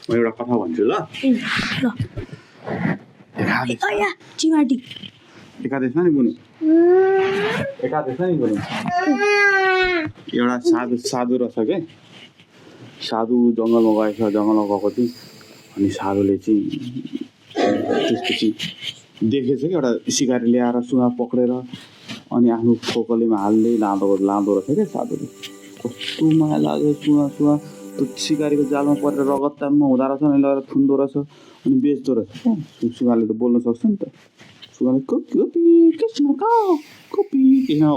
म एउटा कथा भन्छु ल ल एकादेश अया चिमाटी एकादेशमा नि बुनु एकादेशमा नि बुनु एउटा साधु रहेछ के साधु जङ्गलमा गएछ जङ्गलमा गएको थियो अनि साधुले चाहिँ त्यसपछि देखेछ कि एउटा सिकारी ल्याएर सुगा पक्रेर अनि आफ्नो खोकलीमा हाल्दै लाँदो रहेछ क्या साधुले कस्तो माया लाग्यो सुगा त्यो सिकारीको जालमा परेर रगतमा हुँदो रहेछ अनि लगेर थुन्दो रहेछ अनि बेच्दो रहेछ सुगाले त बोल्न सक्छ नि त सुगाले कपी कृष्ण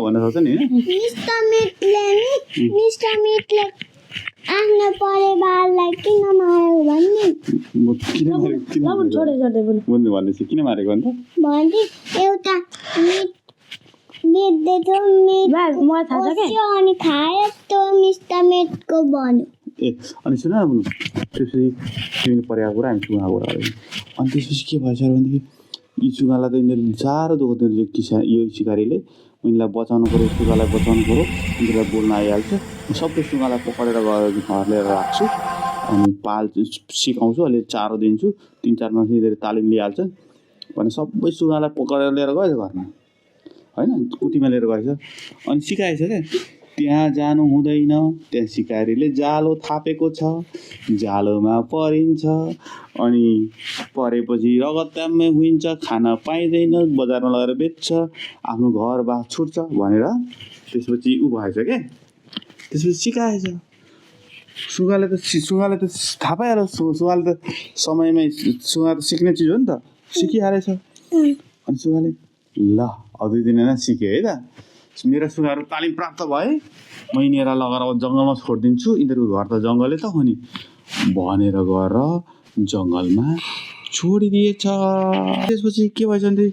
भन्न सक्छ नि होइन मिस्टर मिटले आफ्नो परिवारलाई किन मार्यो भन्ने भनेपछि किन मारेको अन्त भन्दै एउटा मलाई थाहा छ के अनि खायो त्यो मिस्टर मिटको भन्यो ए अनि सुन न बुनु त्यसपछि तिमीले परेको कुरा हामी सुगाको कुरा गऱ्यौँ अनि त्यसपछि के भएछ भनेदेखि यी सुगालाई त यिनीहरूले साह्रो दुःख दिन्छ यो सिकारीले यिनीलाई बचाउनु पऱ्यो सुगालाई बचाउनु पऱ्यो यिनीहरूलाई बोल्न आइहाल्छ सबै सुगालाई पक्रेर गएर घर लिएर राख्छु अनि सिकाउँछु अहिले चारो दिन्छु 3-4 मास यिनीहरू तालिम लिइहाल्छ भने सबै सुगालाई पक्रेर लिएर गएछ घरमा होइन कुटीमा लिएर गएछ अनि सिकाएछ क्या त्यहाँ जानु हुँदैन त्यहाँ सिकारीले जालो थापेको छ जालोमा परिन्छ अनि परेपछि रगतमै हुन्छ खान पाइँदैन बजारमा लगेर बेच्छ आफ्नो घरबार छुट्छ भनेर त्यसपछि ऊ भएछ क्या त्यसपछि सिकाएछ सुगाले त थाहा पाएर सुगाले त समयमै सुगा त सिक्ने चिज हो नि त सिकिहालेछ अनि सुगाले ल अझै दिन सिकेँ है त मेरा सुगाहरू तालिम प्राप्त भए म यिनीहरूलाई लगेर जङ्गलमा छोडिदिन्छु यिनीहरूको घर त जङ्गलै त हो नि भनेर गएर जङ्गलमा छोडिदिएछ त्यसपछि के भएछ भने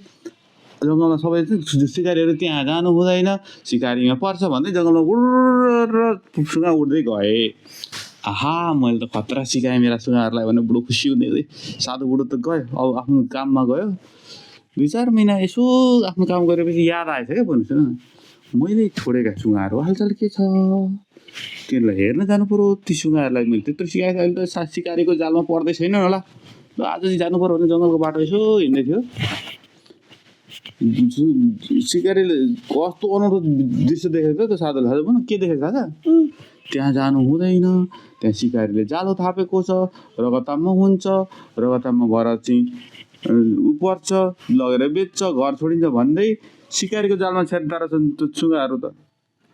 जङ्गलमा सबै सिकारीहरू त्यहाँ जानु हुँदैन सिकारीमा पर्छ भन्दै जङ्गलमा उड्र सुगा उड्दै गए आहा मैले त खतरा सिकाएँ मेरा सुगाहरूलाई भने बुढो खुसी हुँदै साधु बुढो त गयो अब आफ्नो काममा गयो 2-4 महिना यसो आफ्नो काम गरेपछि याद आएछ क्या भन्नुहोस् न मैले छोडेका सुगाहरू हालचाल के छ त्यसलाई हेर्न जानु पऱ्यो ती सुगाहरूलाई मैले त्यत्रो सिकाएँ अहिले त सिकारीको जालमा पर्दै छैन होला ल आज चाहिँ जानु पऱ्यो भने जङ्गलको बाटो यसो हिँड्दै थियो सिकारीले कस्तो अनौठो दृश्य देखेको त्यो साधुले थाहा भन के देखेको थाहा छ त्यहाँ जानु हुँदैन त्यहाँ सिकारीले जालो थापेको छ रगतमा हुन्छ रगतमा भएर चाहिँ ऊ पर्छ लगेर बेच्छ घर छोडिन्छ भन्दै सिकारीको जालमा छेड्दा रहेछन् त्यो सुगाहरू त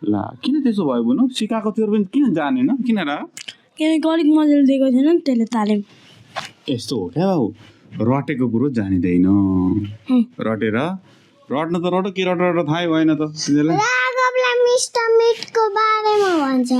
ला किन त्यसो भयो बुनु सिकाएको थियो पनि किन जानेन किन र किनकि अलिक मजाले दिएको थिएन नि त्यसले तालिम यस्तो हो क्या बाबु रटेको कुरो जानिँदैन रटेर रट्न त रट के रटेर थाहै भएन त तिनीहरूलाई राघवलाई मिस्टर मिटको बारेमा भन्छ